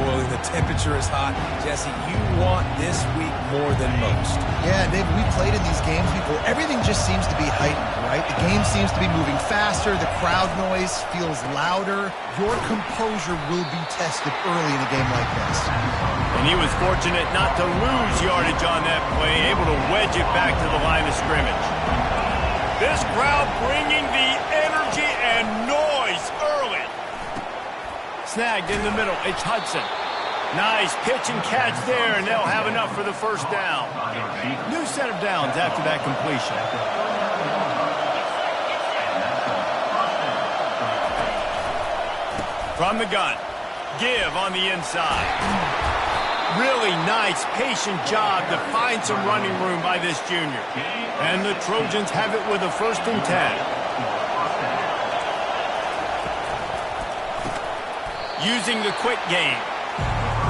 boiling. The temperature is hot. Jesse, you want this week more than most. Yeah, David, we played in these games before. Everything just seems to be heightened, right? The game seems to be moving faster. The crowd noise feels louder. Your composure will be tested early in a game like this. And he was fortunate not to lose yardage on that play, able to wedge it back to the line of scrimmage. This crowd bringing the energy and noise early. Snagged in the middle, it's Hudson. Nice pitch and catch there, and they'll have enough for the first down. New set of downs after that completion. From the gun, give on the inside. Really nice, patient job to find some running room by this junior. And the Trojans have it with a 1st and 10. Using the quick game.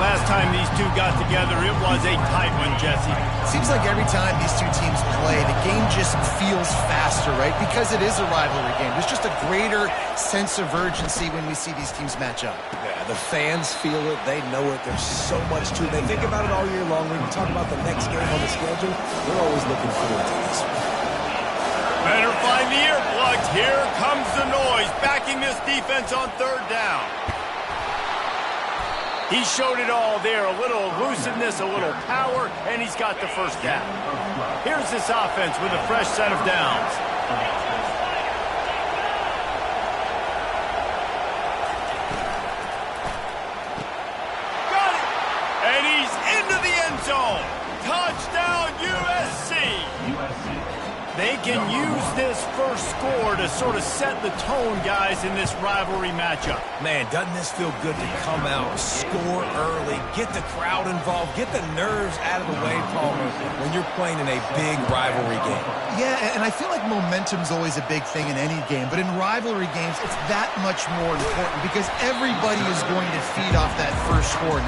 Last time these two got together, it was a tight one, Jesse. Seems like every time these two teams play, the game just feels faster, right? Because it is a rivalry game. There's just a greater sense of urgency when we see these teams match up. Yeah, the fans feel it. They know it. There's so much to it. They think about it all year long. When we talk about the next game on the schedule, we're always looking forward to this one. Better find the earplugs. Here comes the noise, backing this defense on 3rd down. He showed it all there, a little elusiveness, a little power, and he's got the 1st down. Here's this offense with a fresh set of downs. Got it! And he's into the end zone. Touchdown, USC! They can use this first score to sort of set the tone, guys, in this rivalry matchup. Man, doesn't this feel good to come out, score early, get the crowd involved, get the nerves out of the way, Palmer, when you're playing in a big rivalry game? Yeah, and I feel like momentum's always a big thing in any game, but in rivalry games, it's that much more important because everybody is going to feed off that first score.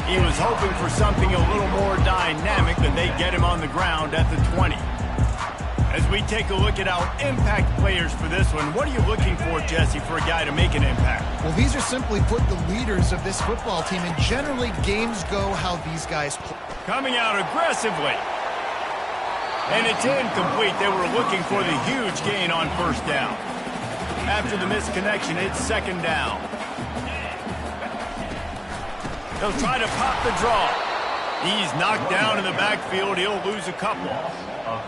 He was hoping for something a little more dynamic than they get him on the ground at the 20. As we take a look at our impact players for this one, what are you looking for, Jesse, for a guy to make an impact? Well, these are simply put the leaders of this football team, and generally games go how these guys play. Coming out aggressively. And it's incomplete. They were looking for the huge gain on 1st down. After the misconnection, it's 2nd down. They'll try to pop the draw. He's knocked down in the backfield. He'll lose a couple.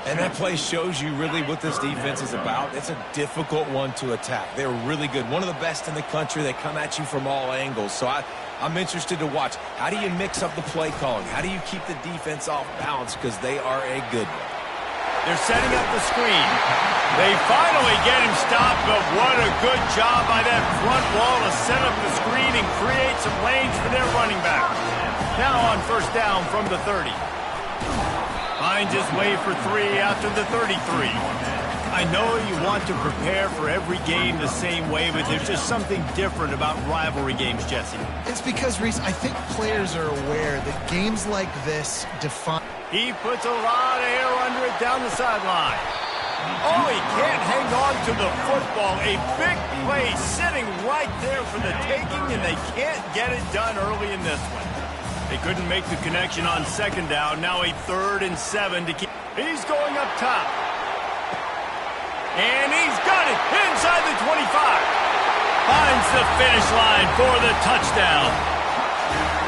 And that play shows you really what this defense is about. It's a difficult one to attack. They're really good. One of the best in the country. They come at you from all angles. So I'm interested to watch. How do you mix up the play calling? How do you keep the defense off balance? Because they are a good one. They're setting up the screen. They finally get him stopped, but what a good job by that front wall to set up the screen and create some lanes for their running back. Now on 1st down from the 30. Finds his way for 3 after the 33. I know you want to prepare for every game the same way, but there's just something different about rivalry games, Jesse. It's because, Reese, I think players are aware that games like this define... He puts a lot of air under it down the sideline. Oh, he can't hang on to the football. A big play sitting right there for the taking, and they can't get it done early in this one. They couldn't make the connection on 2nd down. Now a 3rd and 7 to keep. He's going up top. And he's got it inside the 25. Finds the finish line for the touchdown.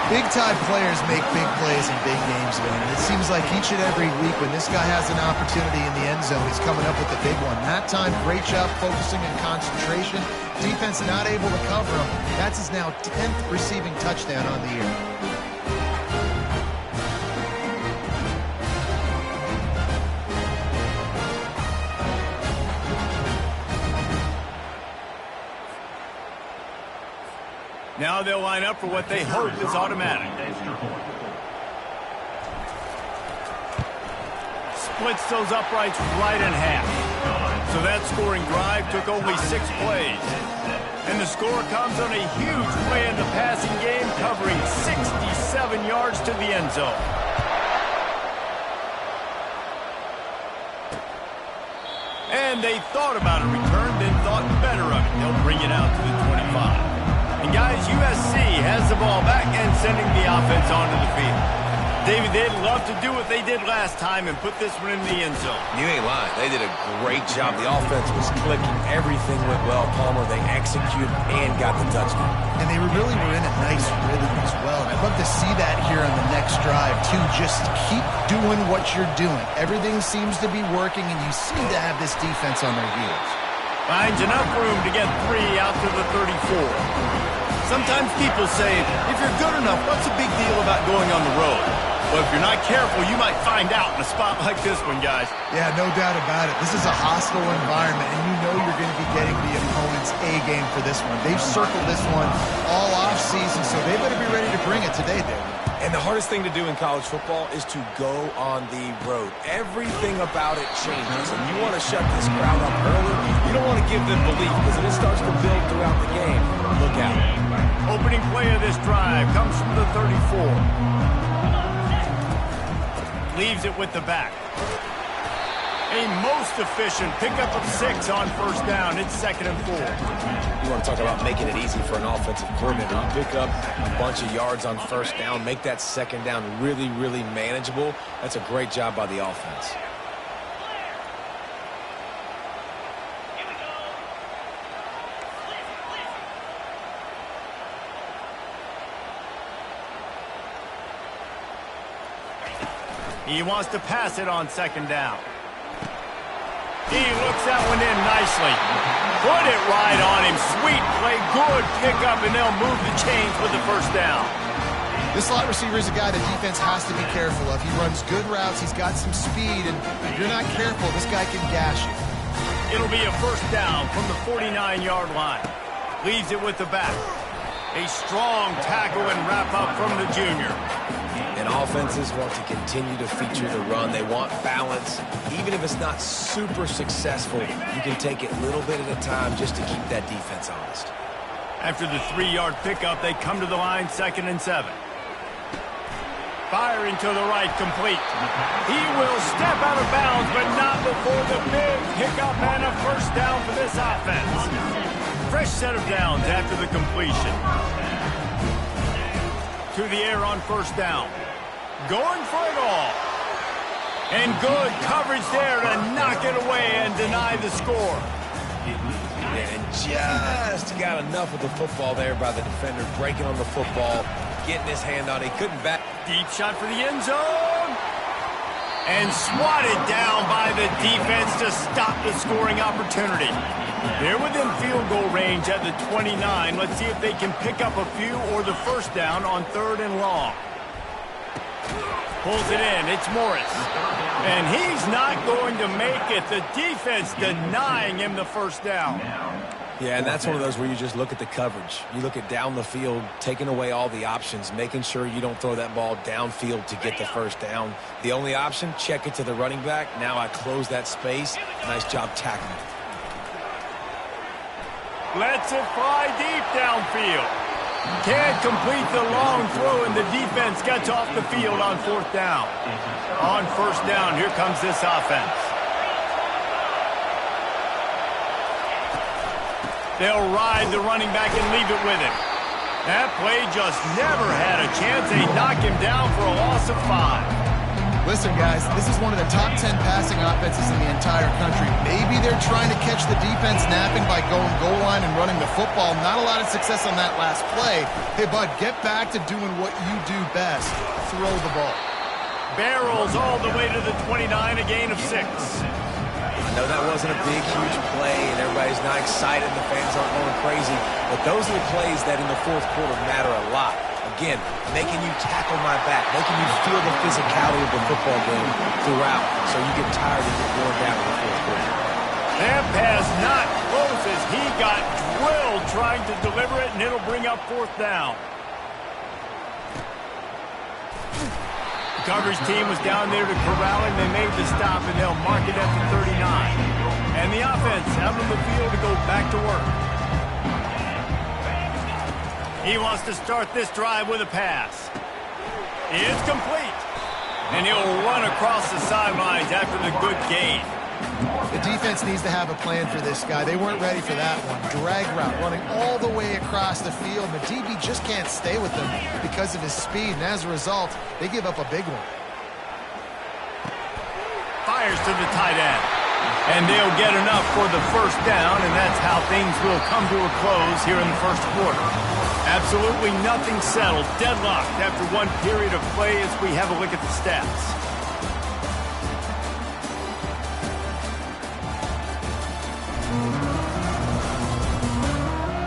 Big-time players make big plays in big games, man. And it seems like each and every week when this guy has an opportunity in the end zone, he's coming up with the big one. That time, great job focusing and concentration. Defense not able to cover him. That's his now 10th receiving touchdown on the year. Now they'll line up for what they hope is automatic. Splits those uprights right in half. So that scoring drive took only 6 plays. And the score comes on a huge play in the passing game, covering 67 yards to the end zone. And they thought about a return, then thought better of it. They'll bring it out to the 25. And guys, USC has the ball back and sending the offense onto the field. David, they'd love to do what they did last time and put this one in the end zone. You ain't lying. They did a great job. The offense was clicking. Everything went well. Palmer, they executed and got the touchdown. And they really were in a nice rhythm as well. And I'd love to see that here on the next drive, too. Just keep doing what you're doing. Everything seems to be working, and you seem to have this defense on their heels. Finds enough room to get 3 out to the 34. Sometimes people say, if you're good enough, what's the big deal about going on the road? But if you're not careful, you might find out in a spot like this one, guys. Yeah, no doubt about it. This is a hostile environment, and you know you're going to be getting the opponent's A-game for this one. They've circled this one all off-season, so they better be ready to bring it today, David. And the hardest thing to do in college football is to go on the road. Everything about it changes, and you want to shut this crowd up early. You don't want to give them belief, because if it starts to build throughout the game, look out. Opening play of this drive comes from the 34. Leaves it with the back. A most efficient pickup of 6 on first down. It's 2nd and 4. You want to talk about making it easy for an offensive coordinator. You pick up a bunch of yards on first down, make that second down really, really manageable. That's a great job by the offense. He wants to pass it on 2nd down. He looks that one in nicely. Put it right on him. Sweet play, good pickup, and they'll move the chains with the first down. This slot receiver is a guy the defense has to be careful of. He runs good routes. He's got some speed, and if you're not careful, this guy can gash you. It'll be a first down from the 49-yard line. Leaves it with the back. A strong tackle and wrap up from the junior. And offenses want to continue to feature the run. They want balance. Even if it's not super successful, you can take it little bit at a time just to keep that defense honest. After the 3-yard pickup, they come to the line, 2nd and 7. Firing to the right, complete. He will step out of bounds, but not before the big pickup and a first down for this offense. Fresh set of downs after the completion. To the air on first down. Going for it all. And good coverage there to knock it away and deny the score. And just got enough of the football there by the defender, breaking on the football, getting his hand on it. He couldn't back. Deep shot for the end zone. And swatted down by the defense to stop the scoring opportunity. They're within field goal range at the 29. Let's see if they can pick up a few or the first down on 3rd and long. Pulls it in. It's Morris. And he's not going to make it. The defense denying him the first down. Yeah, and that's one of those where you just look at the coverage. You look at down the field, taking away all the options, making sure you don't throw that ball downfield to get the first down. The only option, check it to the running back. Now I close that space. Nice job tackling. Lets it fly deep downfield. Can't complete the long throw, and the defense gets off the field on 4th down. On first down, here comes this offense. They'll ride the running back and leave it with him. That play just never had a chance. They knock him down for a loss of 5. Listen, guys, this is one of the top 10 passing offenses in the entire country. Maybe they're trying to catch the defense napping by going goal line and running the football. Not a lot of success on that last play. Hey, bud, get back to doing what you do best. Throw the ball. Barrels all the way to the 29, a gain of 6. I know that wasn't a big, huge play, and everybody's not excited, the fans aren't going crazy, but those are the plays that in the 4th quarter matter a lot. Again, making you tackle my back, making you feel the physicality of the football game throughout, so you get tired and get worn down in the 4th quarter. That pass not close as he got drilled trying to deliver it, and it'll bring up 4th down. The coverage team was down there to corral him. They made the stop, and they'll mark it at the 39. And the offense out on the field to go back to work. He wants to start this drive with a pass. It's complete. And he'll run across the sidelines after the good gain. The defense needs to have a plan for this guy. They weren't ready for that one. Drag route running all the way across the field. The DB just can't stay with them because of his speed, and as a result, they give up a big one. Fires to the tight end. And they'll get enough for the first down, and that's how things will come to a close here in the first quarter. Absolutely nothing settled. Deadlocked after one period of play as we have a look at the stats.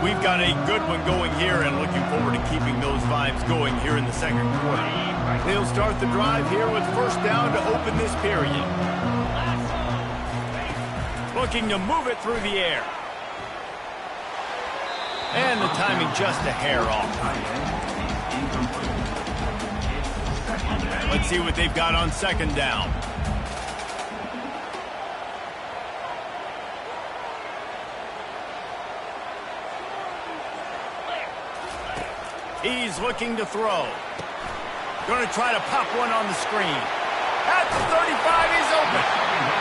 We've got a good one going here and looking forward to keeping those vibes going here in the second quarter. They'll start the drive here with first down to open this period. Looking to move it through the air. And the timing just a hair off. Let's see what they've got on second down. He's looking to throw. Going to try to pop one on the screen. At the 35, he's open.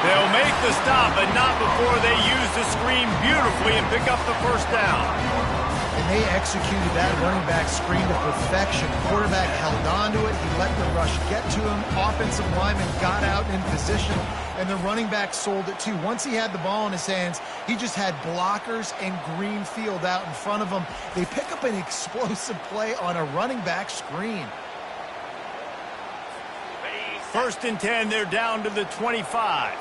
They'll make the stop, but not before they use the screen beautifully and pick up the first down. And they executed that running back screen to perfection. Quarterback held on to it. He let the rush get to him. Offensive lineman got out in position, and the running back sold it too. Once he had the ball in his hands, he just had blockers and green field out in front of him. They pick up an explosive play on a running back screen. First and 10, they're down to the 25.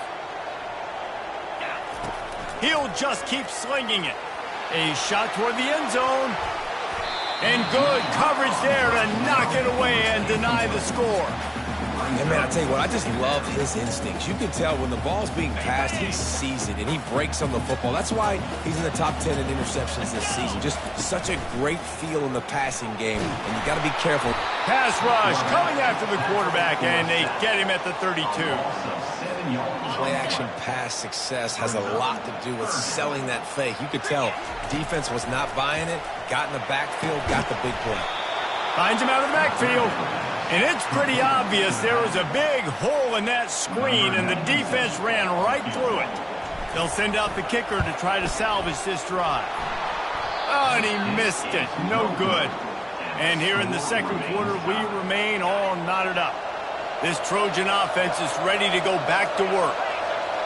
He'll just keep slinging it. A shot toward the end zone. And good coverage there to knock it away and deny the score. And man, I tell you what, I just love his instincts. You can tell when the ball's being passed, he sees it and he breaks on the football. That's why he's in the top 10 in interceptions this season. Just such a great feel in the passing game, and you got to be careful. Pass rush coming after the quarterback, and they get him at the 32. Play-action pass success has a lot to do with selling that fake. You could tell defense was not buying it, got in the backfield, got the big play. Finds him out of the backfield. And it's pretty obvious there was a big hole in that screen, and the defense ran right through it. They'll send out the kicker to try to salvage this drive. Oh, and he missed it. No good. And here in the second quarter, we remain all knotted up. This Trojan offense is ready to go back to work.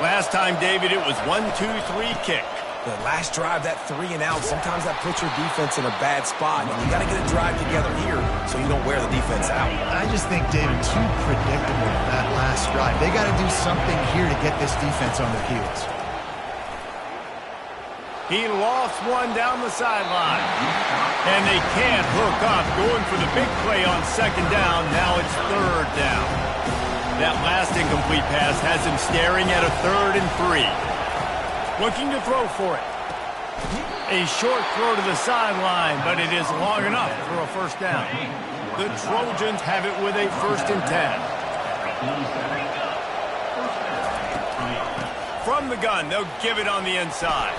Last time, David, it was 1-2-3 kick. The last drive, that 3 and out, sometimes that puts your defense in a bad spot. And you got to get a drive together here so you don't wear the defense out. I just think, David, too predictable that last drive. They got to do something here to get this defense on their heels. He lost one down the sideline. And they can't hook up, going for the big play on second down. Now it's third down. That last incomplete pass has him staring at a 3rd and 3. Looking to throw for it. A short throw to the sideline, but it is long enough for a first down. The Trojans have it with a 1st and 10. From the gun, they'll give it on the inside.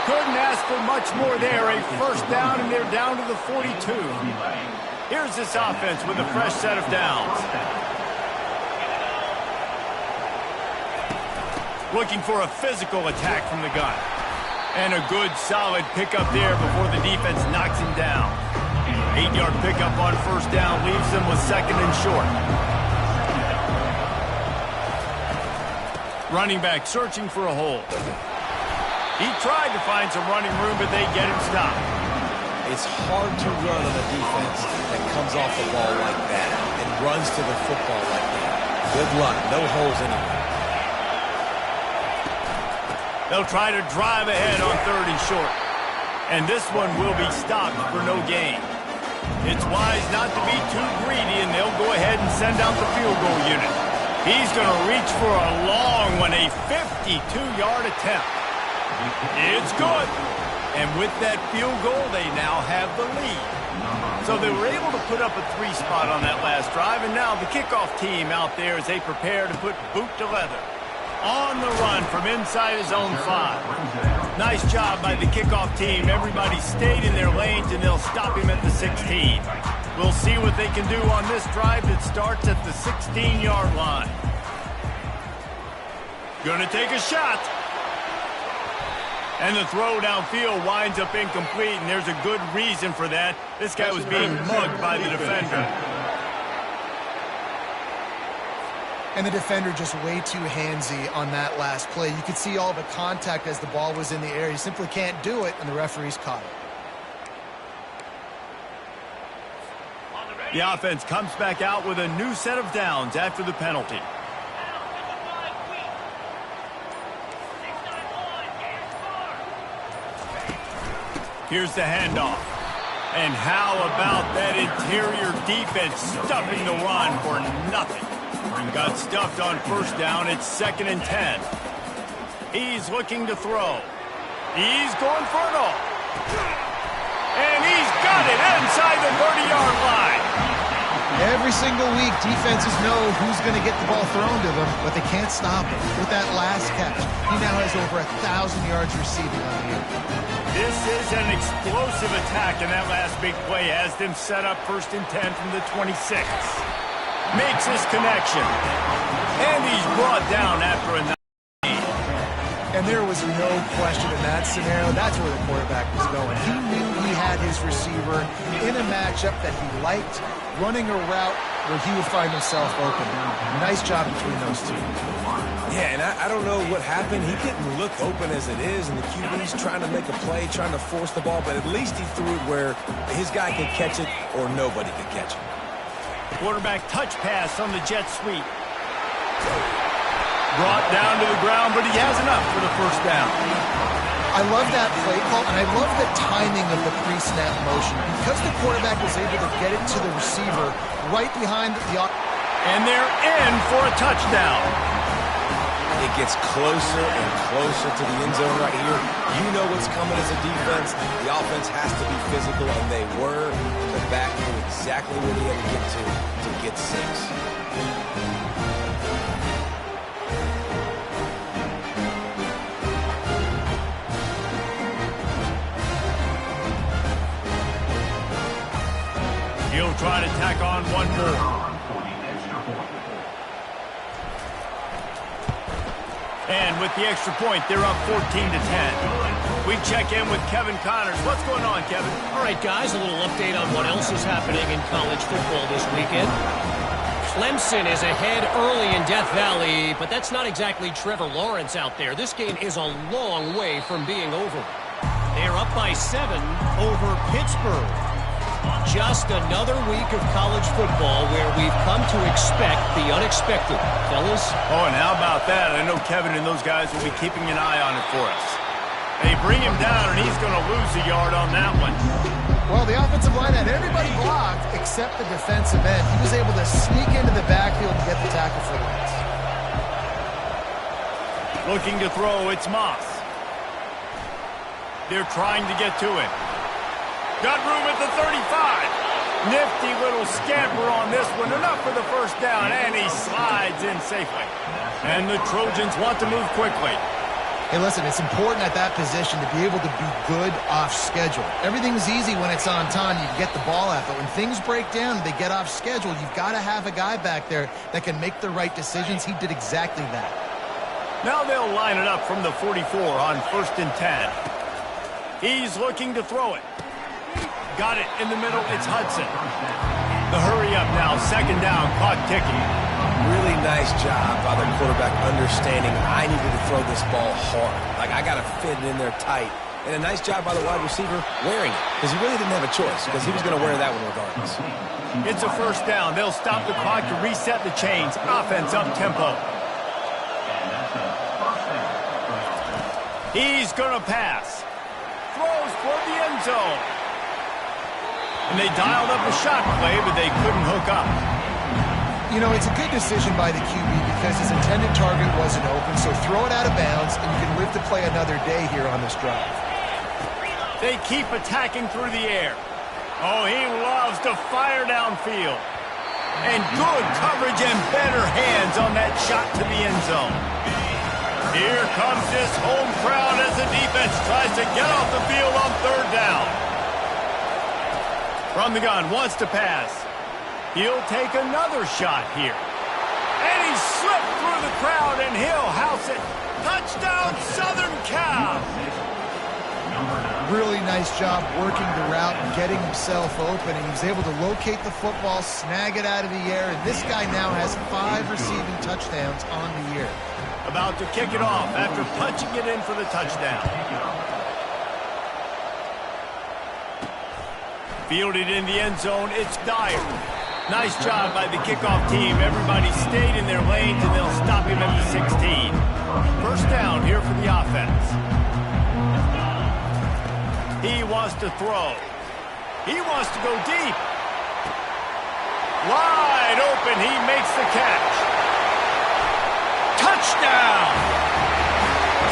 Couldn't ask for much more there. A first down, and they're down to the 42. Here's this offense with a fresh set of downs. Looking for a physical attack from the gun. And a good, solid pickup there before the defense knocks him down. 8-yard pickup on first down leaves them with 2nd and short. Running back searching for a hole. He tried to find some running room, but they get him stopped. It's hard to run on a defense that comes off the ball like that and runs to the football like that. Good luck. No holes anywhere. They'll try to drive ahead on 3rd and short. And this one will be stopped for no gain. It's wise not to be too greedy, and they'll go ahead and send out the field goal unit. He's going to reach for a long one, a 52-yard attempt. It's good. And with that field goal, they now have the lead. So they were able to put up a 3 spot on that last drive, and now the kickoff team out there as they prepare to put boot to leather. On the run from inside his own 5. Nice job by the kickoff team. Everybody stayed in their lanes, and they'll stop him at the 16. We'll see what they can do on this drive that starts at the 16-yard line. Gonna take a shot. And the throw downfield winds up incomplete, and there's a good reason for that. This guy was being mugged by the defender. And the defender just way too handsy on that last play. You could see all the contact as the ball was in the air. He simply can't do it, and the referee's caught it. The offense comes back out with a new set of downs after the penalty. Here's the handoff. And how about that interior defense stuffing the run for nothing? And got stuffed on first down. It's 2nd and 10. He's looking to throw. He's going for it all. And he's got it inside the 30-yard line. Every single week, defenses know who's going to get the ball thrown to them, but they can't stop him. With that last catch, he now has over 1,000 yards receiving on the year. This is an explosive attack, and that last big play has them set up 1st and 10 from the 26. Makes his connection. And he's brought down after a 9. And there was no question in that scenario. That's where the quarterback was going. He knew he had his receiver in a matchup that he liked, running a route where he would find himself open. Nice job between those two. Yeah, and I don't know what happened. He didn't look open as it is, and the QB's trying to make a play, trying to force the ball, but at least he threw it where his guy could catch it or nobody could catch it. Quarterback touch pass on the jet sweep. Brought down to the ground, but he has enough for the first down. I love that play call, and I love the timing of the pre-snap motion. Because the quarterback was able to get it to the receiver right behind the... And they're in for a touchdown. It gets closer and closer to the end zone right here. You know what's coming as a defense. The offense has to be physical, and they were. The back knew exactly where they had to get 6. He'll try to tack on one more. And with the extra point, they're up 14 to 10. We check in with Kevin Connors. What's going on, Kevin? All right, guys, a little update on what else is happening in college football this weekend. Clemson is ahead early in Death Valley, but that's not exactly Trevor Lawrence out there. This game is a long way from being over. They're up by 7 over Pittsburgh. Just another week of college football where we've come to expect the unexpected. Fellas? Oh, and how about that? I know Kevin and those guys will be keeping an eye on it for us. They bring him down, and he's going to lose a yard on that one. Well, the offensive line had everybody blocked except the defensive end. He was able to sneak into the backfield to get the tackle for Lance. Looking to throw, it's Moss. They're trying to get to it. Got room at the 35. Nifty little scamper on this one. Enough for the first down, and he slides in safely. And the Trojans want to move quickly. Hey, listen, it's important at that position to be able to be good off schedule. Everything's easy when it's on time. You can get the ball out. But when things break down, they get off schedule. You've got to have a guy back there that can make the right decisions. He did exactly that. Now they'll line it up from the 44 on 1st and 10. He's looking to throw it. Got it in the middle. It's Hudson. The hurry up now. 2nd down. Clock ticking. Really nice job by the quarterback understanding I needed to throw this ball hard. Like, I got to fit it in there tight. And a nice job by the wide receiver wearing it, because he really didn't have a choice, because he was going to wear that one regardless. It's a first down. They'll stop the clock to reset the chains. Offense up tempo. He's going to pass. Throws for the end zone. And they dialed up a shot play, but they couldn't hook up. You know, it's a good decision by the QB because his intended target wasn't open, so throw it out of bounds, and you can live to play another day here on this drive. They keep attacking through the air. Oh, he loves to fire downfield. And good coverage and better hands on that shot to the end zone. Here comes this home crowd as the defense tries to get off the field on 3rd down. From the gun, wants to pass. He'll take another shot here. And he slipped through the crowd, and he'll house it. Touchdown, Southern Cal. Really nice job working the route and getting himself open. And he was able to locate the football, snag it out of the air, and this guy now has 5 receiving touchdowns on the year. About to kick it off after punching it in for the touchdown. Fielded in the end zone, it's Dyer. Nice job by the kickoff team. Everybody stayed in their lanes, and they'll stop him at the 16. First down here for the offense. He wants to throw. He wants to go deep. Wide open, he makes the catch. Touchdown!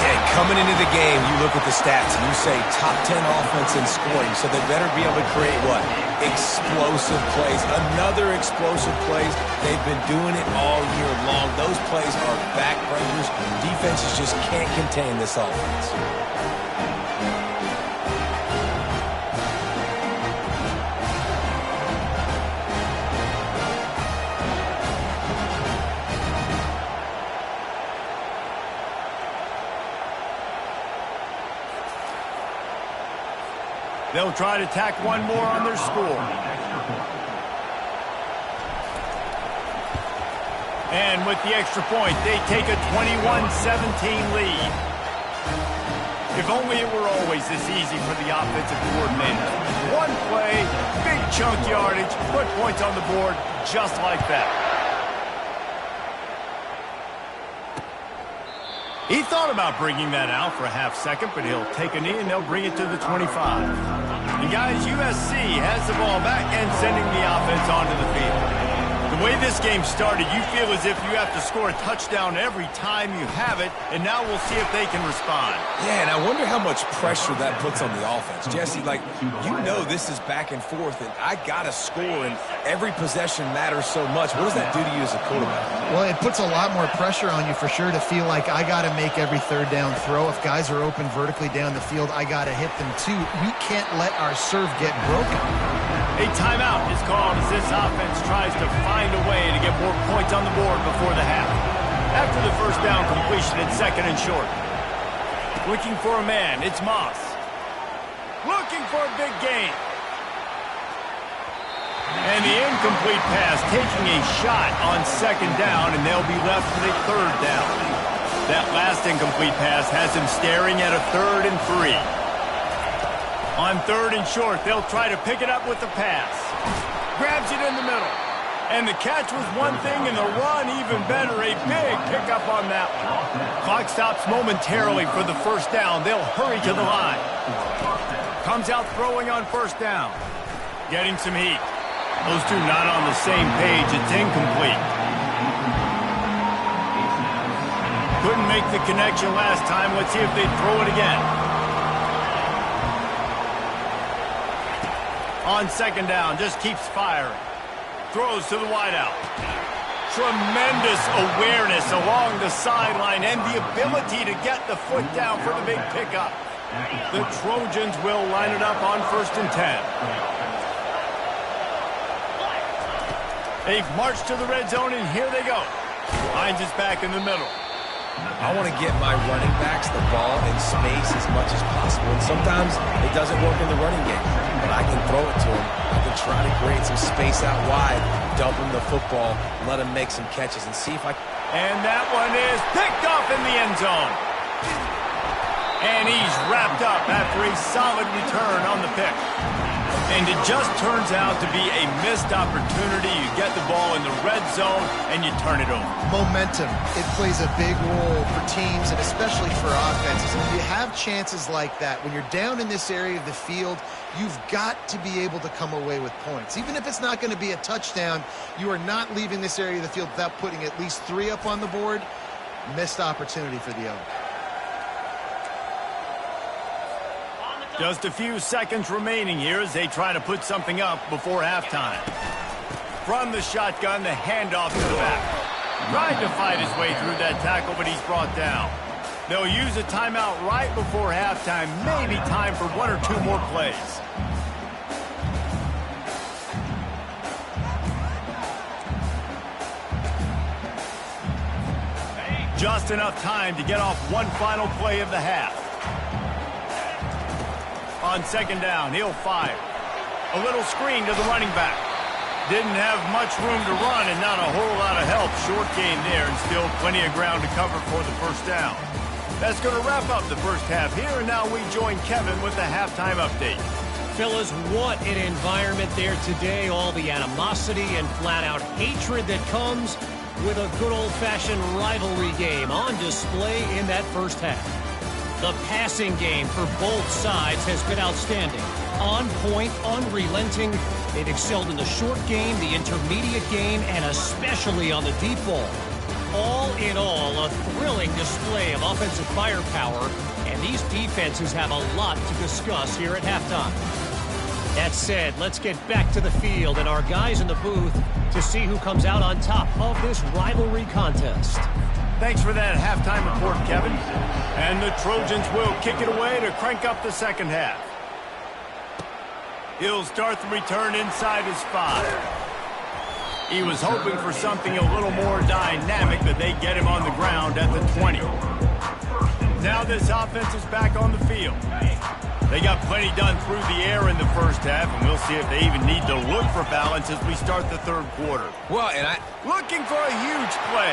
And coming into the game, you look at the stats and you say top 10 offense in scoring, so they better be able to create what? Explosive plays. Another explosive plays. They've been doing it all year long. Those plays are backbreakers. Defenses just can't contain this offense. They'll try to tack one more on their score. And with the extra point, they take a 21-17 lead. If only it were always this easy for the offensive coordinator. One play, big chunk yardage, put points on the board just like that. He thought about bringing that out for a half second, but he'll take a knee and they'll bring it to the 25. And guys, USC has the ball back and sending the offense onto the field. The way this game started, you feel as if you have to score a touchdown every time you have it, and now we'll see if they can respond. Yeah, and I wonder how much pressure that puts on the offense. Jesse, like, you know this is back and forth, and I got to score, and every possession matters so much. What does that do to you as a quarterback? Well, it puts a lot more pressure on you for sure to feel like I got to make every third down throw. If guys are open vertically down the field, I got to hit them too. We can't let our serve get broken. A timeout is called as this offense tries to find a way to get more points on the board before the half. After the first down completion, it's second and short. Looking for a man, it's Moss. Looking for a big gain. And the incomplete pass taking a shot on second down, and they'll be left with a third down. That last incomplete pass has him staring at a 3rd and 3. On 3rd and short, they'll try to pick it up with the pass. Grabs it in the middle. And the catch was one thing, and the run even better. A big pickup on that one. Clock stops momentarily for the first down. They'll hurry to the line. Comes out throwing on first down. Getting some heat. Those two not on the same page. It's incomplete. Couldn't make the connection last time. Let's see if they throw it again. On second down, just keeps firing. Throws to the wideout. Tremendous awareness along the sideline and the ability to get the foot down for the big pickup. The Trojans will line it up on 1st and 10. They've marched to the red zone, and here they go. Hines is back in the middle. I want to get my running backs the ball in space as much as possible. And sometimes it doesn't work in the running game. But I can throw it to them. I can try to create some space out wide, dump him the football, let him make some catches, and see if I can. And that one is picked off in the end zone. And he's wrapped up after a solid return on the pick. And it just turns out to be a missed opportunity. You get the ball in the red zone, and you turn it over. Momentum. It plays a big role for teams and especially for offenses. When you have chances like that, when you're down in this area of the field, you've got to be able to come away with points. Even if it's not going to be a touchdown, you are not leaving this area of the field without putting at least 3 up on the board. Missed opportunity for the Oaks. Just a few seconds remaining here as they try to put something up before halftime. From the shotgun, the handoff to the back. Tried to fight his way through that tackle, but he's brought down. They'll use a timeout right before halftime. Maybe time for 1 or 2 more plays. Just enough time to get off one final play of the half. On second down, he'll fire. A little screen to the running back. Didn't have much room to run and not a whole lot of help. Short gain there and still plenty of ground to cover for the first down. That's going to wrap up the first half here, and now we join Kevin with the halftime update. Fellas, what an environment there today. All the animosity and flat-out hatred that comes with a good old-fashioned rivalry game on display in that first half. The passing game for both sides has been outstanding. On point, unrelenting. They've excelled in the short game, the intermediate game, and especially on the deep ball. All in all, a thrilling display of offensive firepower, and these defenses have a lot to discuss here at halftime. That said, let's get back to the field and our guys in the booth to see who comes out on top of this rivalry contest. Thanks for that halftime report, Kevin. And the Trojans will kick it away to crank up the second half. He'll start the return inside his 5. He was hoping for something a little more dynamic, but they get him on the ground at the 20. Now this offense is back on the field. They got plenty done through the air in the first half, and we'll see if they even need to look for balance as we start the third quarter. Well, and looking for a huge play.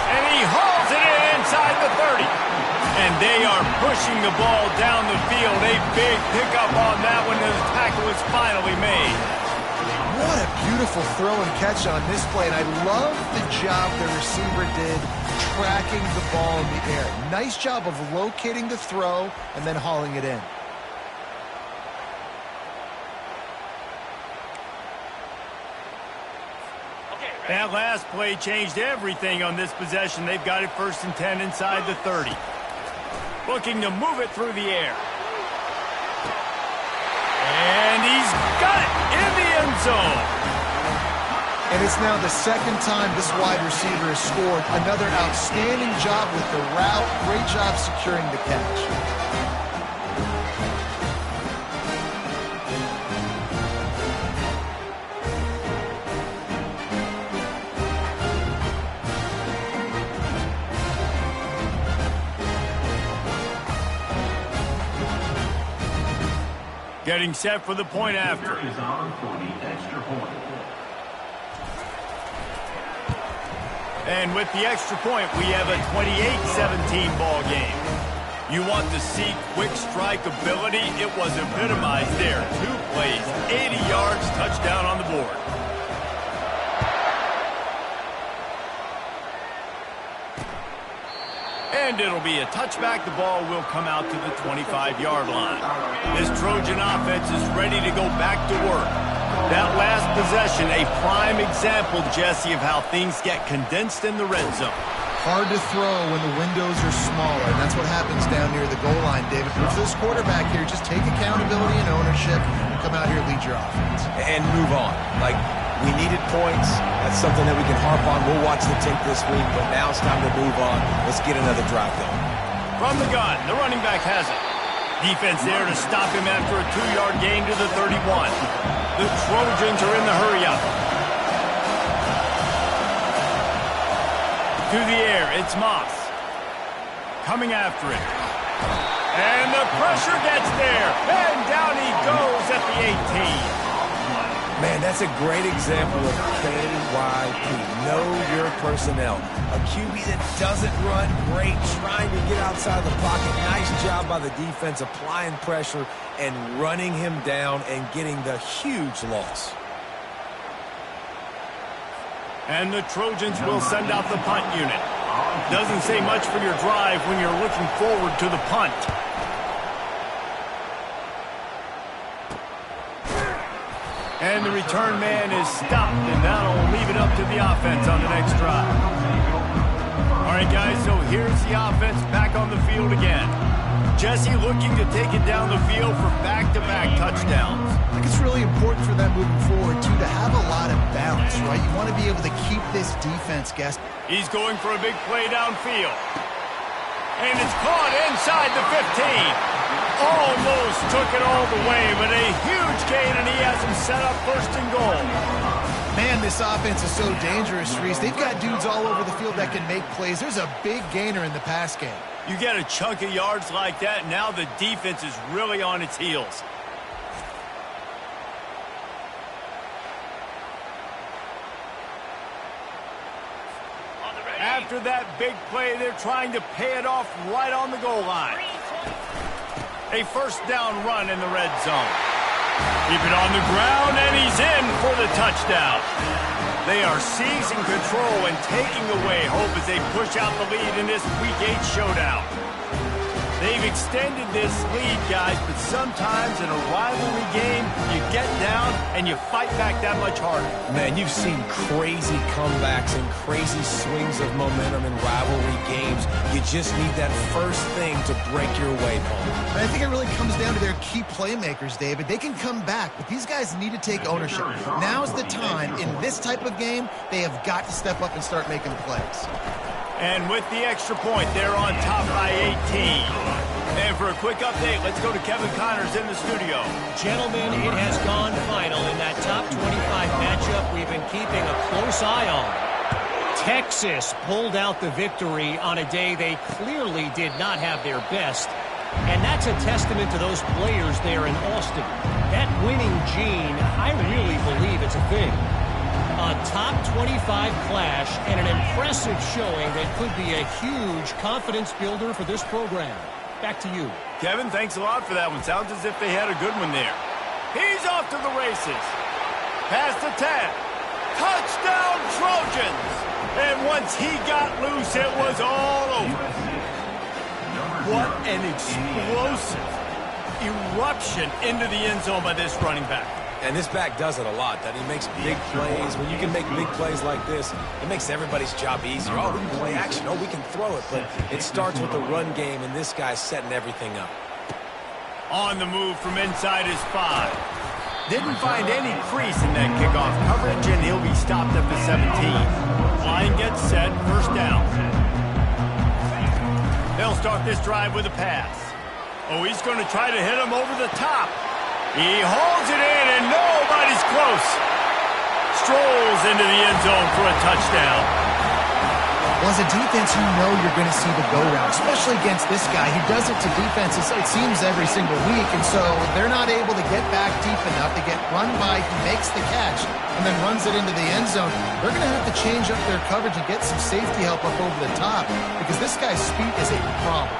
And he hauls it in inside the 30. And they are pushing the ball down the field. A big pickup on that one, and the tackle is finally made. What a beautiful throw and catch on this play, and I love the job the receiver did tracking the ball in the air. Nice job of locating the throw and then hauling it in. That last play changed everything on this possession. They've got it 1st and 10 inside the 30. Looking to move it through the air. And he's got it in the end zone. And it's now the second time this wide receiver has scored. Another outstanding job with the route. Great job securing the catch. Getting set for the point after. And with the extra point, we have a 28-17 ball game. You want to see quick strike ability? It was epitomized there. 2 plays, 80 yards, touchdown on the board. And it'll be a touchback. The ball will come out to the 25-yard line. This Trojan offense is ready to go back to work. That last possession, a prime example, Jesse, of how things get condensed in the red zone. Hard to throw when the windows are smaller, and that's what happens down near the goal line, David. But for this quarterback here, just take accountability and ownership and come out here and lead your offense. And move on. Like, we needed points. That's something that we can harp on. We'll watch the tape this week, but now it's time to move on. Let's get another drive going. From the gun, the running back has it. Defense there to stop him after a 2-yard gain to the 31. The Trojans are in the hurry-up. To the air, it's Moss. Coming after it. And the pressure gets there. And down he goes at the 18. Man, that's a great example of KYP. Know your personnel. A QB that doesn't run great, trying to get outside the pocket. Nice job by the defense applying pressure and running him down and getting the huge loss. And the Trojans will send out the punt unit. Doesn't say much for your drive when you're looking forward to the punt. And the return man is stopped, and that'll leave it up to the offense on the next drive. All right, guys, so here's the offense back on the field again. Jesse looking to take it down the field for back-to-back touchdowns. I think it's really important for them moving forward, too, to have a lot of balance, right? You want to be able to keep this defense guessing. He's going for a big play downfield. And it's caught inside the 15. Almost took it all the way, but a huge gain, and he has him set up 1st and goal. Man, this offense is so dangerous, Reese. They've got dudes all over the field that can make plays. There's a big gainer in the pass game. You get a chunk of yards like that, now the defense is really on its heels. After that big play, they're trying to pay it off right on the goal line. A first down run in the red zone. Keep it on the ground, and he's in for the touchdown. They are seizing control and taking away hope as they push out the lead in this Week 8 showdown. They've extended this lead, guys, but sometimes in a rivalry game, you get down and you fight back that much harder. Man, you've seen crazy comebacks and crazy swings of momentum in rivalry games. You just need that first thing to break your way, Paul. I think it really comes down to their key playmakers, David. They can come back, but these guys need to take ownership. Now's the time. In this type of game, they have got to step up and start making plays. And with the extra point, they're on top by 18. And for a quick update, let's go to Kevin Connors in the studio. Gentlemen, it has gone final in that top 25 matchup we've been keeping a close eye on. Texas pulled out the victory on a day they clearly did not have their best. And that's a testament to those players there in Austin. That winning gene, I really believe it's a thing. A top 25 clash and an impressive showing that could be a huge confidence builder for this program. Back to you. Kevin, thanks a lot for that one. Sounds as if they had a good one there. He's off to the races. Past the 10. Touchdown, Trojans! And once he got loose, it was all over. What an explosive eruption into the end zone by this running back. And this back does it a lot, that he makes big plays. When you can make big plays like this, it makes everybody's job easier. Oh, we can play action. Oh, we can throw it. But it starts with the run game, and this guy's setting everything up. On the move from inside his 5. Didn't find any crease in that kickoff coverage, and he'll be stopped at the 17. Line gets set, first down. They'll start this drive with a pass. Oh, he's going to try to hit him over the top. He holds it in, and nobody's close. Strolls into the end zone for a touchdown. Well, as a defense, you know you're going to see the go-round, especially against this guy. He does it to defenses, it seems, every single week, and so they're not able to get back deep enough to get run by. He makes the catch and then runs it into the end zone. They're going to have to change up their coverage and get some safety help up over the top because this guy's speed is a problem.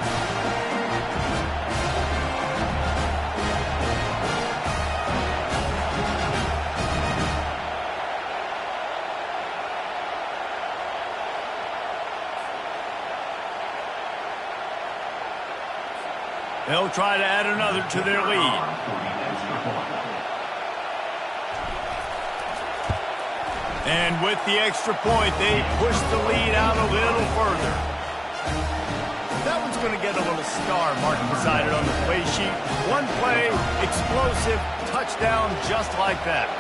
They'll try to add another to their lead. And with the extra point, they push the lead out a little further. That one's going to get a little star marked beside it on the play sheet. One play, explosive, touchdown just like that.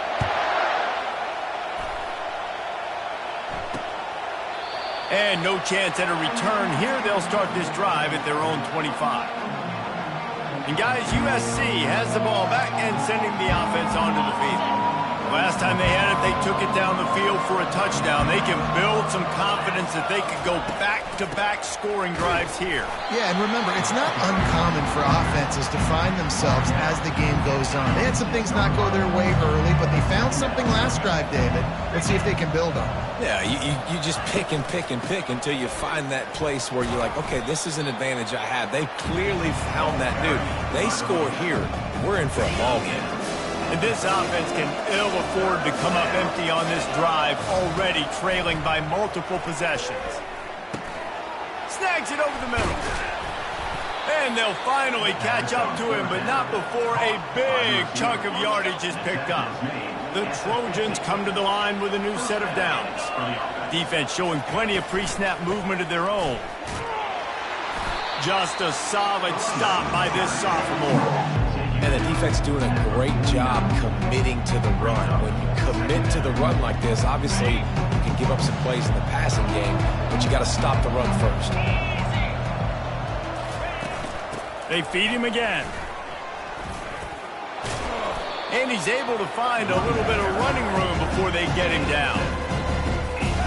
And no chance at a return here. They'll start this drive at their own 25. And guys, USC has the ball back and sending the offense onto the field. Last time they had it, they took it down the field for a touchdown. They can build some confidence that they could go back-to-back scoring drives here. Yeah, and remember, it's not uncommon for offenses to find themselves as the game goes on. They had some things not go their way early, but they found something last drive, David. Let's see if they can build on it. Yeah, you just pick and pick and pick until you find that place where you're like, okay, this is an advantage I have. They clearly found that dude. They score here, we're in for a ball game. And this offense can ill afford to come up empty on this drive, already trailing by multiple possessions. Snags it over the middle. And they'll finally catch up to him, but not before a big chunk of yardage is picked up. The Trojans come to the line with a new set of downs. Defense showing plenty of pre-snap movement of their own. Just a solid stop by this sophomore. And the defense doing a great job committing to the run. When you commit to the run like this, obviously you can give up some plays in the passing game, but you got to stop the run first. They feed him again. And he's able to find a little bit of running room before they get him down.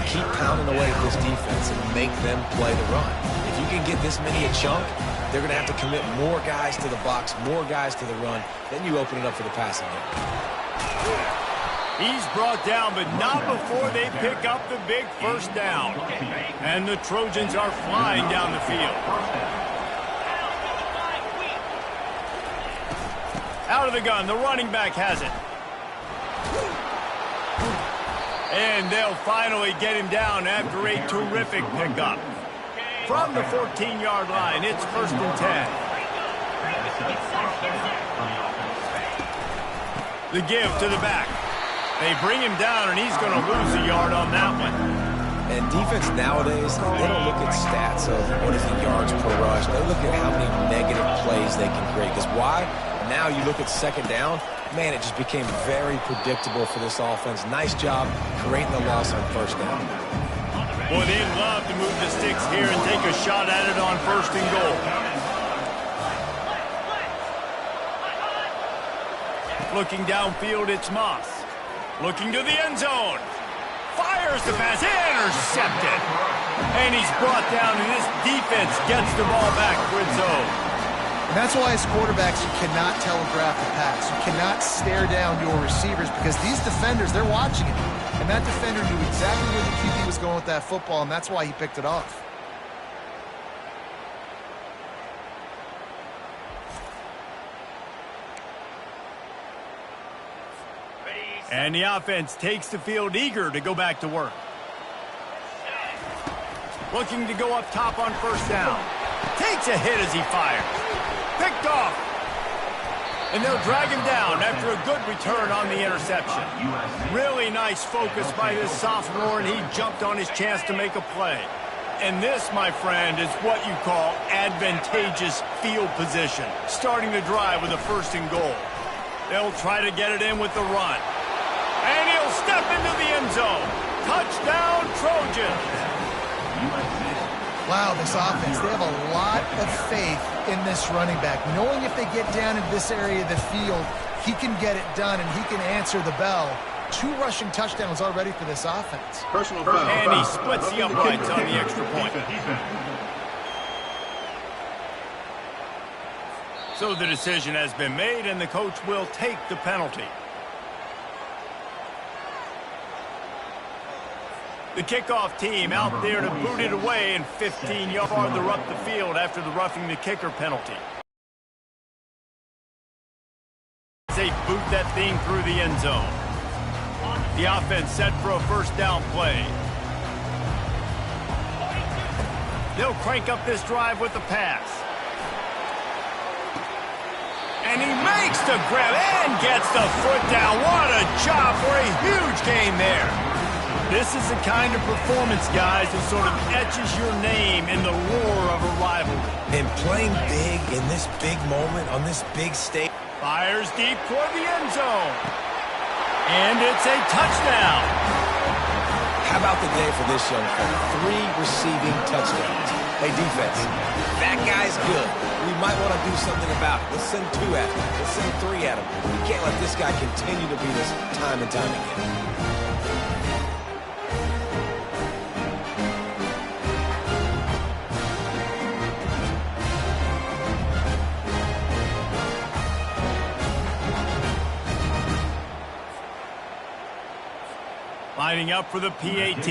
Keep pounding away at this defense and make them play the run. If you can get this many a chunk, they're going to have to commit more guys to the box, more guys to the run. Then you open it up for the passing game. He's brought down, but not before they pick up the big first down. And the Trojans are flying down the field. Out of the gun, the running back has it. And they'll finally get him down after a terrific pickup. From the 14-yard line, it's 1st and 10. The give to the back. They bring him down, and he's going to lose a yard on that one. And defense nowadays, they don't look at stats of what is the yards per rush. They look at how many negative plays they can create. Because why? Now you look at 2nd down, man, it just became very predictable for this offense. Nice job creating the loss on 1st down. Boy, they'd love to move the sticks here and take a shot at it on 1st and goal. Looking downfield, it's Moss. Looking to the end zone. Fires the pass, intercepted. And he's brought down, and this defense gets the ball back for its own. And that's why as quarterbacks, you cannot telegraph the pass. You cannot stare down your receivers because these defenders, they're watching it. And that defender knew exactly where the QB was going with that football, and that's why he picked it off. And the offense takes the field eager to go back to work. Looking to go up top on 1st down. Takes a hit as he fires. Picked off. And they'll drag him down after a good return on the interception. Really nice focus by this sophomore, and he jumped on his chance to make a play. And this, my friend, is what you call advantageous field position. Starting the drive with a 1st and goal. They'll try to get it in with the run. And he'll step into the end zone. Touchdown, Trojans. Wow, this offense, they have a lot of faith in this running back. Knowing if they get down in this area of the field, he can get it done and he can answer the bell. 2 rushing touchdowns already for this offense. Personal foul. And he splits the uprights on the extra point. So the decision has been made, and the coach will take the penalty. The kickoff team out there to boot it away and 15 yards farther up the field after the roughing the kicker penalty. They boot that thing through the end zone. The offense set for a 1st down play. They'll crank up this drive with the pass. And he makes the grab and gets the foot down. What a job for a huge gain there. This is the kind of performance, guys, that sort of etches your name in the roar of a rivalry. And playing big in this big moment on this big stage. Fires deep toward the end zone. And it's a touchdown. How about the day for this young fella? 3 receiving touchdowns. Hey, defense, that guy's good. We might want to do something about it. Let's send 2 at him. Let's send 3 at him. We can't let this guy continue to beat us time and time again. Lining up for the PAT.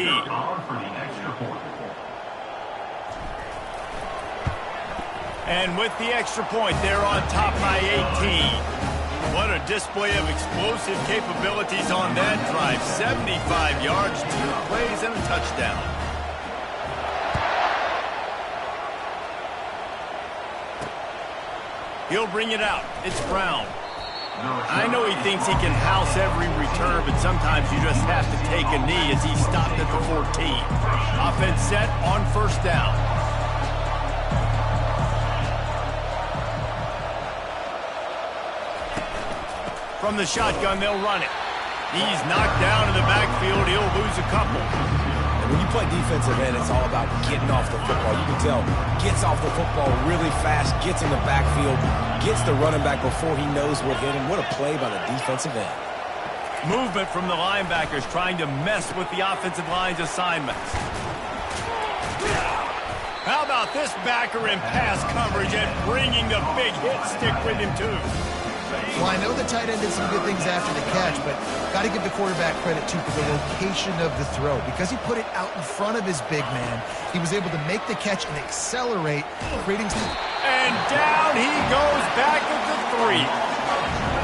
And with the extra point, they're on top by 18. What a display of explosive capabilities on that drive. 75 yards, 2 plays, and a touchdown. He'll bring it out. It's Brown. I know he thinks he can house every return, but sometimes you just have to take a knee as he stopped at the 14. Offense set on 1st down. From the shotgun, they'll run it. He's knocked down in the backfield. He'll lose a couple. And When you play defensive end, it's all about getting off the football. You can tell, gets off the football really fast, gets in the backfield, gets the running back before he knows what hit him. What a play by the defensive end. Movement from the linebackers trying to mess with the offensive line's assignments. How about this backer in pass coverage and bringing the big hit stick with him, too? Well, I know the tight end did some good things after the catch, but got to give the quarterback credit, too, for the location of the throw. Because he put it out in front of his big man, he was able to make the catch and accelerate, creating some... And down he goes back at the 3.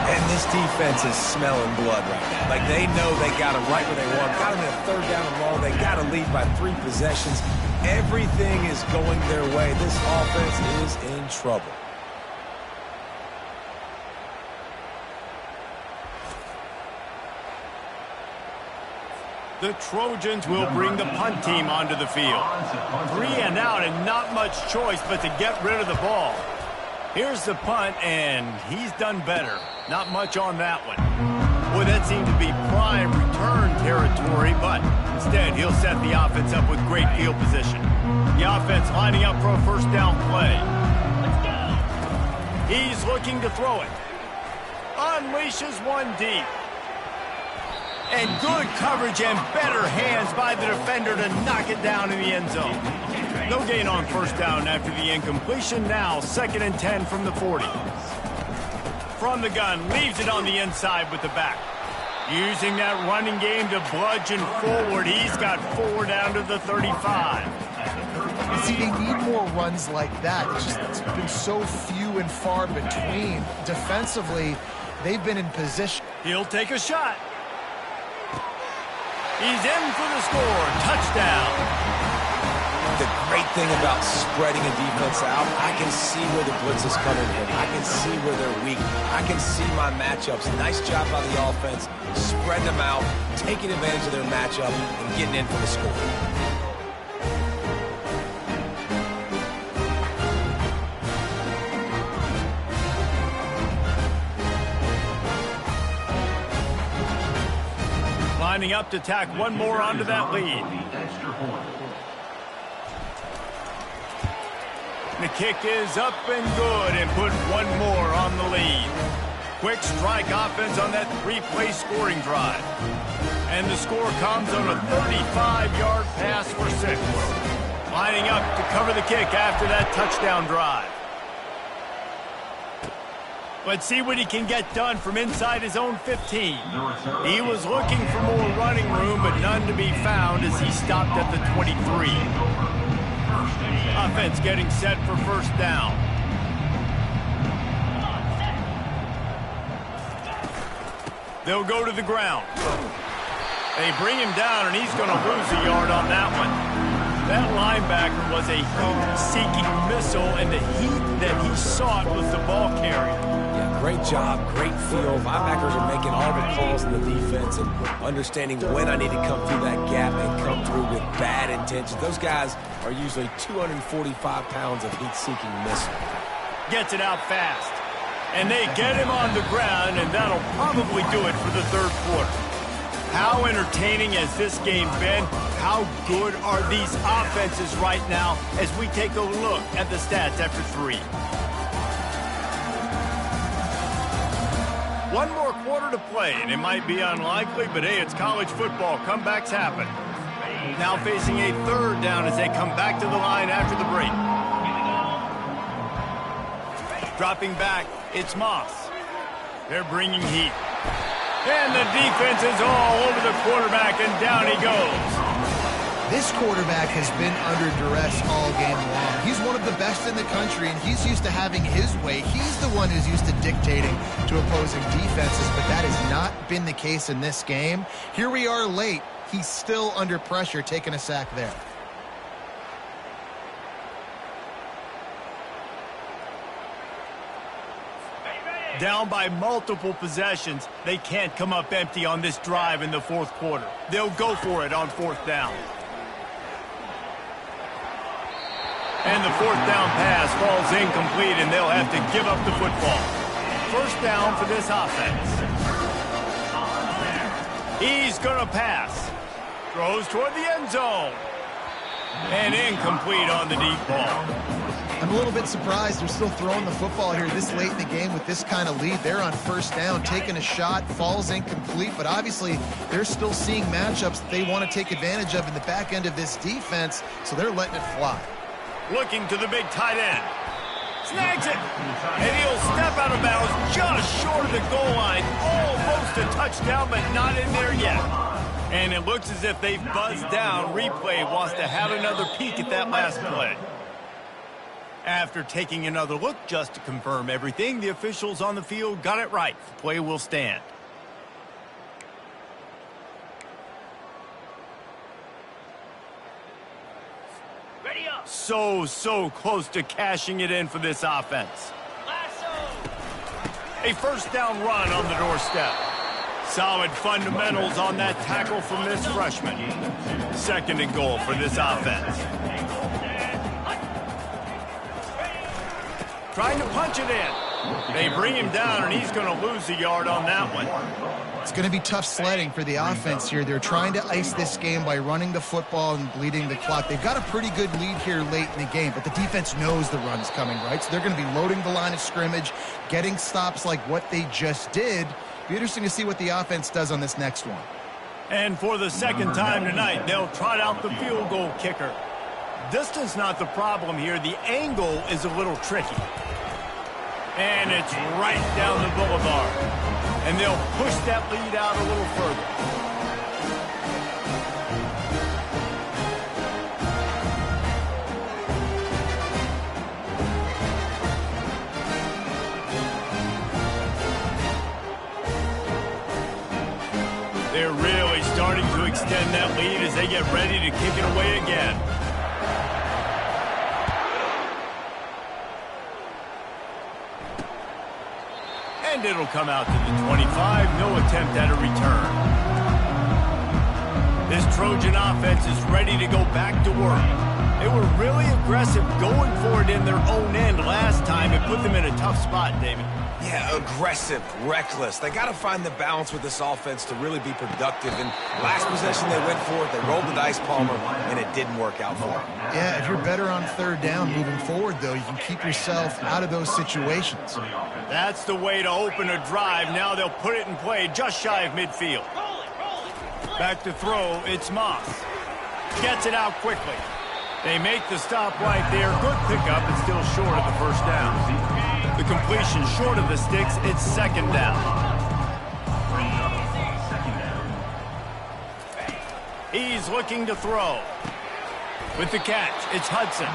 And this defense is smelling blood right now. Like, they know they got him right where they want. Got him in a 3rd down and long. They got to lead by 3 possessions. Everything is going their way. This offense is in trouble. The Trojans will bring the punt team onto the field. 3 and out and not much choice but to get rid of the ball. Here's the punt, and he's done better. Not much on that one. Boy, that seemed to be prime return territory, but instead he'll set the offense up with great field position. The offense lining up for a 1st down play. He's looking to throw it. Unleashes one deep. And good coverage and better hands by the defender to knock it down in the end zone. No gain on 1st down after the incompletion. Now 2nd and 10 from the 40. From the gun, leaves it on the inside with the back. Using that running game to bludgeon forward. He's got 4 down to the 35. You see, they need more runs like that. It's been so few and far between. Defensively, they've been in position. He'll take a shot. He's in for the score. Touchdown. The great thing about spreading a defense out, I can see where the blitz is coming in. I can see where they're weak. I can see my matchups. Nice job by the offense. Spreading them out, taking advantage of their matchup, and getting in for the score. Lining up to tack one more onto that lead. The kick is up and good and put one more on the lead. Quick strike offense on that 3-play scoring drive. And the score comes on a 35-yard pass for 6. Lining up to cover the kick after that touchdown drive. Let's see what he can get done from inside his own 15. He was looking for more running room, but none to be found as he stopped at the 23. Offense getting set for 1st down. They'll go to the ground. They bring him down, and he's going to lose a yard on that one. That linebacker was a heat-seeking missile, and the heat that he sought was the ball carrier. Yeah, great job, great feel. Linebackers are making all the calls in the defense and understanding when I need to come through that gap and come through with bad intentions. Those guys are usually 245 pounds of heat-seeking missile. Gets it out fast. And they get him on the ground, and that'll probably do it for the 3rd quarter. How entertaining has this game been? How good are these offenses right now as we take a look at the stats after 3? One more quarter to play, and it might be unlikely, but hey, it's college football. Comebacks happen. Now facing a 3rd down as they come back to the line after the break. Dropping back, it's Moss. They're bringing heat. And the defense is all over the quarterback, and down he goes. This quarterback has been under duress all game long. He's one of the best in the country, and he's used to having his way. He's the one who's used to dictating to opposing defenses, but that has not been the case in this game. Here we are late. He's still under pressure, taking a sack there. Down by multiple possessions, they can't come up empty on this drive in the 4th quarter. They'll go for it on 4th down. And the 4th down pass falls incomplete, and they'll have to give up the football. 1st down for this offense. He's going to pass. Throws toward the end zone. And incomplete on the deep ball. I'm a little bit surprised they're still throwing the football here this late in the game with this kind of lead. They're on first down, taking a shot, falls incomplete, but obviously they're still seeing matchups that they want to take advantage of in the back end of this defense, so they're letting it fly. Looking to the big tight end. Snags it. And he'll step out of bounds just short of the goal line. Almost a touchdown, but not in there yet. And it looks as if they've buzzed down. Replay wants to have another peek at that last play. After taking another look just to confirm everything, the officials on the field got it right. The play will stand. So close to cashing it in for this offense. A first down run on the doorstep. Solid fundamentals on that tackle from this freshman. Second and goal for this offense. Trying to punch it in. They bring him down, and he's going to lose a yard on that one. It's going to be tough sledding for the offense here. They're trying to ice this game by running the football and bleeding the clock. They've got a pretty good lead here late in the game, but the defense knows the run's coming, right? So they're going to be loading the line of scrimmage, getting stops like what they just did. Be interesting to see what the offense does on this next one. And for the second time tonight, they'll trot out the field goal kicker. Distance not the problem here. The angle is a little tricky. And it's right down the boulevard. And they'll push that lead out a little further. They're really starting to extend that lead as they get ready to kick it away again. And it'll come out to the 25. No attempt at a return. This Trojan offense is ready to go back to work. They were really aggressive going for it in their own end last time. It put them in a tough spot, David. Yeah, aggressive, reckless. They got to find the balance with this offense to really be productive. And last possession they went for it, they rolled the dice, Palmer, and it didn't work out for them. Yeah, if you're better on third down moving forward, though, you can keep yourself out of those situations. That's the way to open a drive. Now they'll put it in play just shy of midfield. Back to throw, it's Moss. Gets it out quickly. They make the stop right there. Good pickup, but still short of the first down. The completion short of the sticks, it's second down. He's looking to throw. With the catch, it's Hudson.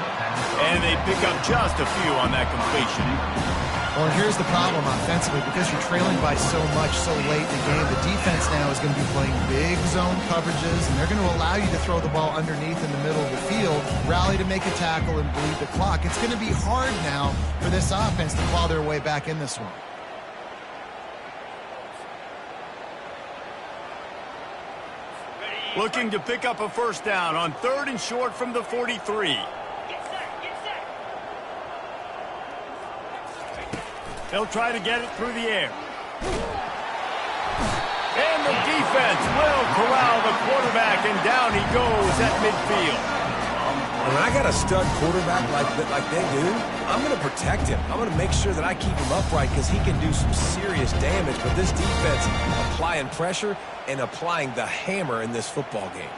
And they pick up just a few on that completion. Well, here's the problem offensively. Because you're trailing by so much so late in the game, the defense now is going to be playing big zone coverages, and they're going to allow you to throw the ball underneath in the middle of the field, rally to make a tackle, and bleed the clock. It's going to be hard now for this offense to claw their way back in this one. Looking to pick up a first down on third and short from the 43. They'll try to get it through the air. And the defense will corral the quarterback, and down he goes at midfield. When I got a stud quarterback like they do, I'm going to protect him. I'm going to make sure that I keep him upright because he can do some serious damage. But this defense applying pressure and applying the hammer in this football game.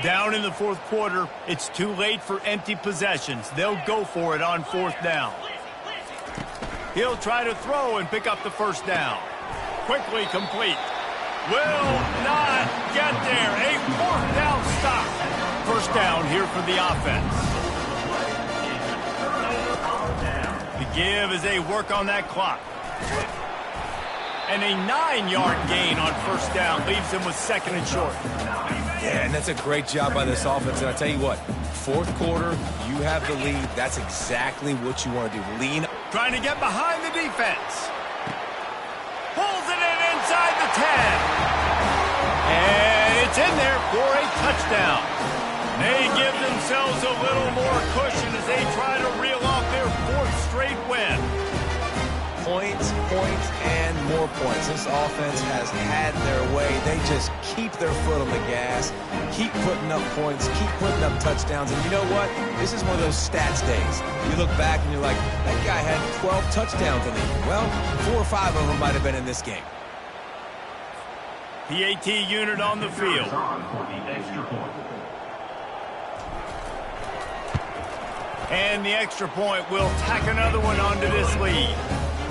Down in the fourth quarter, it's too late for empty possessions. They'll go for it on fourth down. He'll try to throw and pick up the first down. Quickly complete. Will not get there. A fourth down stop. First down here for the offense. The give as they work on that clock. And a 9-yard gain on first down leaves them with second and short. Yeah, and that's a great job by this offense. And I tell you what, fourth quarter, you have the lead. That's exactly what you want to do. Lean. Trying to get behind the defense. Pulls it in inside the 10. And it's in there for a touchdown. They give themselves a little more cushion as they try to reel off their fourth straight win. points, points, and more points. This offense has had their way. They just keep their foot on the gas, keep putting up points, keep putting up touchdowns. And you know what? This is one of those stats days. You look back and you're like, that guy had 12 touchdowns in the year. Well, 4 or 5 of them might have been in this game. PAT unit on the field. And the extra point will tack another one onto this lead.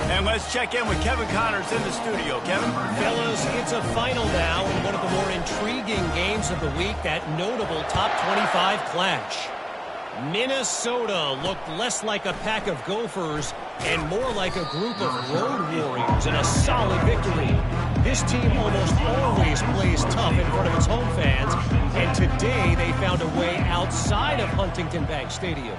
And let's check in with Kevin Connors in the studio. Kevin? Fellas, it's a final now in one of the more intriguing games of the week, that notable top 25 clash. Minnesota looked less like a pack of Gophers and more like a group of road warriors in a solid victory. This team almost always plays tough in front of its home fans, and today they found a way outside of Huntington Bank Stadium.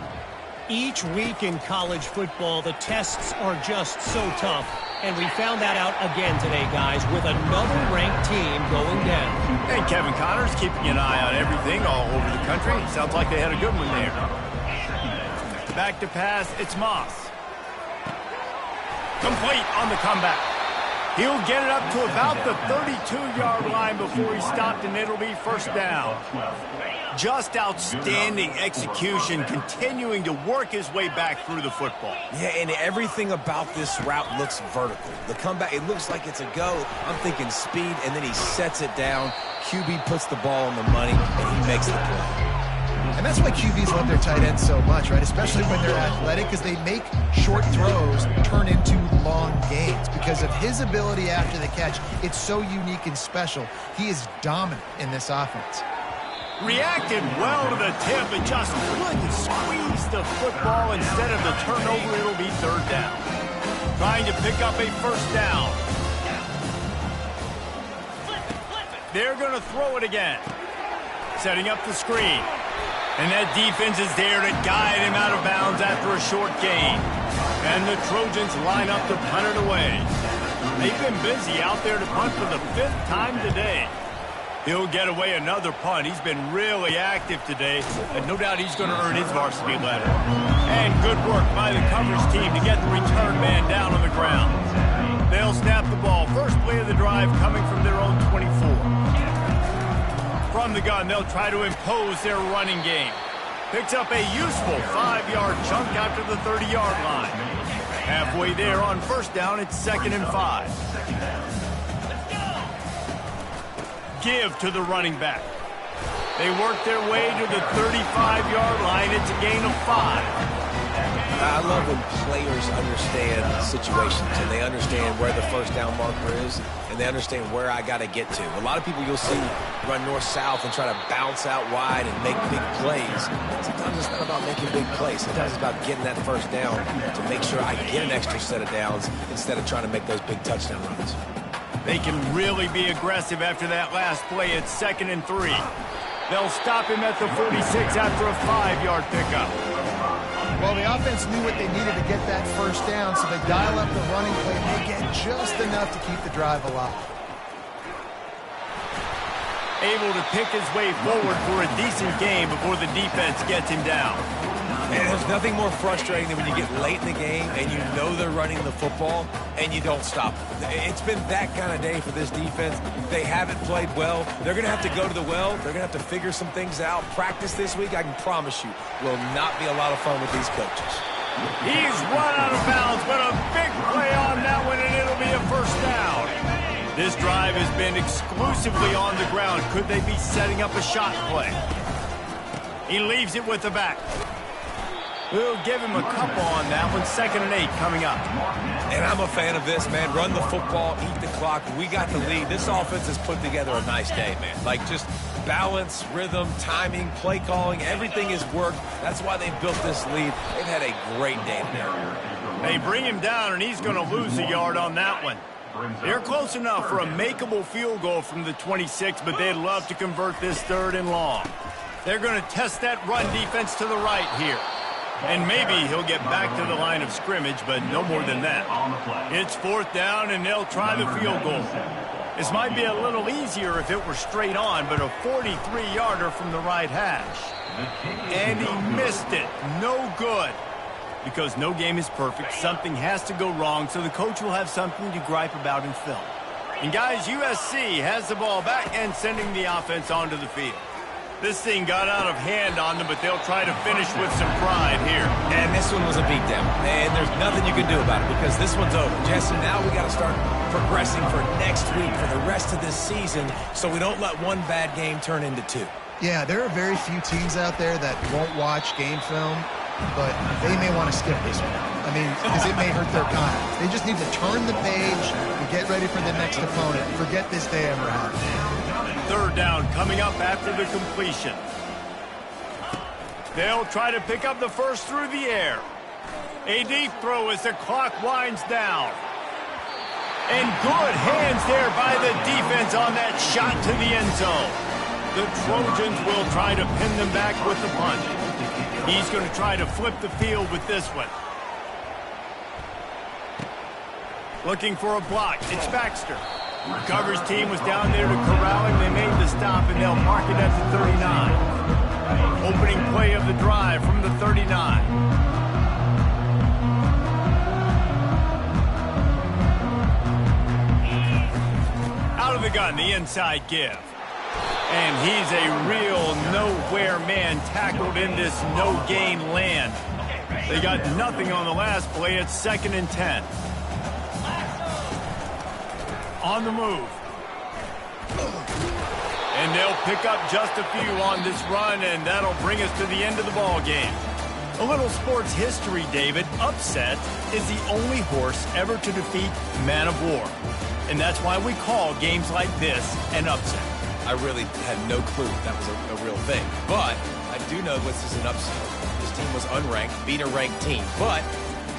Each week in college football, the tests are just so tough, and we found that out again today, guys, with another ranked team going down. And Kevin Connors keeping an eye on everything all over the country. Sounds like they had a good one there. Back to pass, it's Moss. Complete on the comeback. He'll get it up to about the 32-yard line before he stopped, and it'll be first down. Just outstanding execution, continuing to work his way back through the football. Yeah, and everything about this route looks vertical. The comeback, it looks like it's a go. I'm thinking speed, and then he sets it down. QB puts the ball on the money, and he makes the play. And that's why QBs love their tight ends so much, right? Especially when they're athletic, because they make short throws turn into long gains. Because of his ability after the catch, it's so unique and special. He is dominant in this offense. Reacted well to the tip, but just couldn't squeeze the football. Instead of the turnover, it'll be third down. Trying to pick up a first down. They're going to throw it again. Setting up the screen. And that defense is there to guide him out of bounds after a short gain. And the Trojans line up to punt it away. They've been busy out there to punt for the 5th time today. He'll get away another punt. He's been really active today, and no doubt he's going to earn his varsity letter. And good work by the coverage team to get the return man down on the ground. They'll snap the ball. First play of the drive coming from their own 24. From the gun, they'll try to impose their running game. Picks up a useful 5-yard chunk after the 30-yard line. Halfway there on first down, it's 2nd and 5. Give to the running back. They work their way to the 35-yard line. It's a gain of 5. I love when players understand situations and they understand where the first down marker is and they understand where I got to get to. A lot of people you'll see run north-south and try to bounce out wide and make big plays. Sometimes it's not about making big plays. Sometimes it's about getting that first down to make sure I get an extra set of downs instead of trying to make those big touchdown runs. They can really be aggressive after that last play. It's 2nd and 3. They'll stop him at the 46 after a 5-yard pickup. Well, the offense knew what they needed to get that first down, so they dial up the running play and they get just enough to keep the drive alive. Able to pick his way forward for a decent game before the defense gets him down. And there's nothing more frustrating than when you get late in the game and you know they're running the football and you don't stop them. It's been that kind of day for this defense. They haven't played well. They're going to have to go to the well. They're going to have to figure some things out. Practice this week, I can promise you, will not be a lot of fun with these coaches. He's run out of bounds, but a big play on that one, and it'll be a first down. This drive has been exclusively on the ground. Could they be setting up a shot play? He leaves it with the back. We'll give him a couple on that one. 2nd and 8 coming up. And I'm a fan of this, man. Run the football, eat the clock. We got the lead. This offense has put together a nice day, man. Like just balance, rhythm, timing, play calling, everything has worked. That's why they built this lead. They've had a great day today. They bring him down, and he's going to lose a yard on that one. They're close enough for a makeable field goal from the 26, but they'd love to convert this 3rd and long. They're going to test that run defense to the right here. And maybe he'll get back to the line of scrimmage, but no more than that. It's 4th down, and they'll try the field goal. This might be a little easier if it were straight on, but a 43-yarder from the right hash. And he missed it. No good. Because no game is perfect, something has to go wrong, so the coach will have something to gripe about in film. And guys, USC has the ball back and sending the offense onto the field. This thing got out of hand on them, but they'll try to finish with some pride here. And this one was a beatdown. And there's nothing you can do about it because this one's over. Jesse, now we got to start progressing for next week, for the rest of this season, so we don't let one bad game turn into two. Yeah, there are very few teams out there that won't watch game film, but they may want to skip this one. I mean, because it may hurt their confidence. They just need to turn the page and get ready for the next opponent. Forget this day ever happened. Third down coming up after the completion. They'll try to pick up the first through the air. A deep throw as the clock winds down. And good hands there by the defense on that shot to the end zone. The Trojans will try to pin them back with the punt. He's going to try to flip the field with this one. Looking for a block. It's Baxter. Coverage team was down there to corral him. They made the stop, and they'll mark it at the 39. Opening play of the drive from the 39. Out of the gun, the inside give. And he's a real nowhere man tackled in this no-gain land. They got nothing on the last play. It's 2nd and 10. On the move. And they'll pick up just a few on this run, and that'll bring us to the end of the ball game. A little sports history, David. Upset is the only horse ever to defeat Man of War. And that's why we call games like this an upset. I really had no clue that was a real thing. But I do know this is an upset. This team was unranked, beat a ranked team. But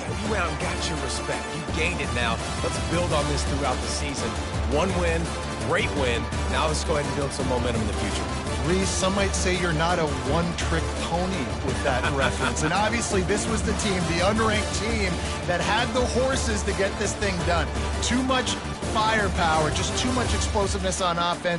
you went out and got your respect. You gained it now. Let's build on this throughout the season. One win, great win. Now let's go ahead and build some momentum in the future. Reese, some might say you're not a one-trick pony with that reference. And obviously this was the team, the unranked team, that had the horses to get this thing done. Too much firepower, just too much explosiveness on offense.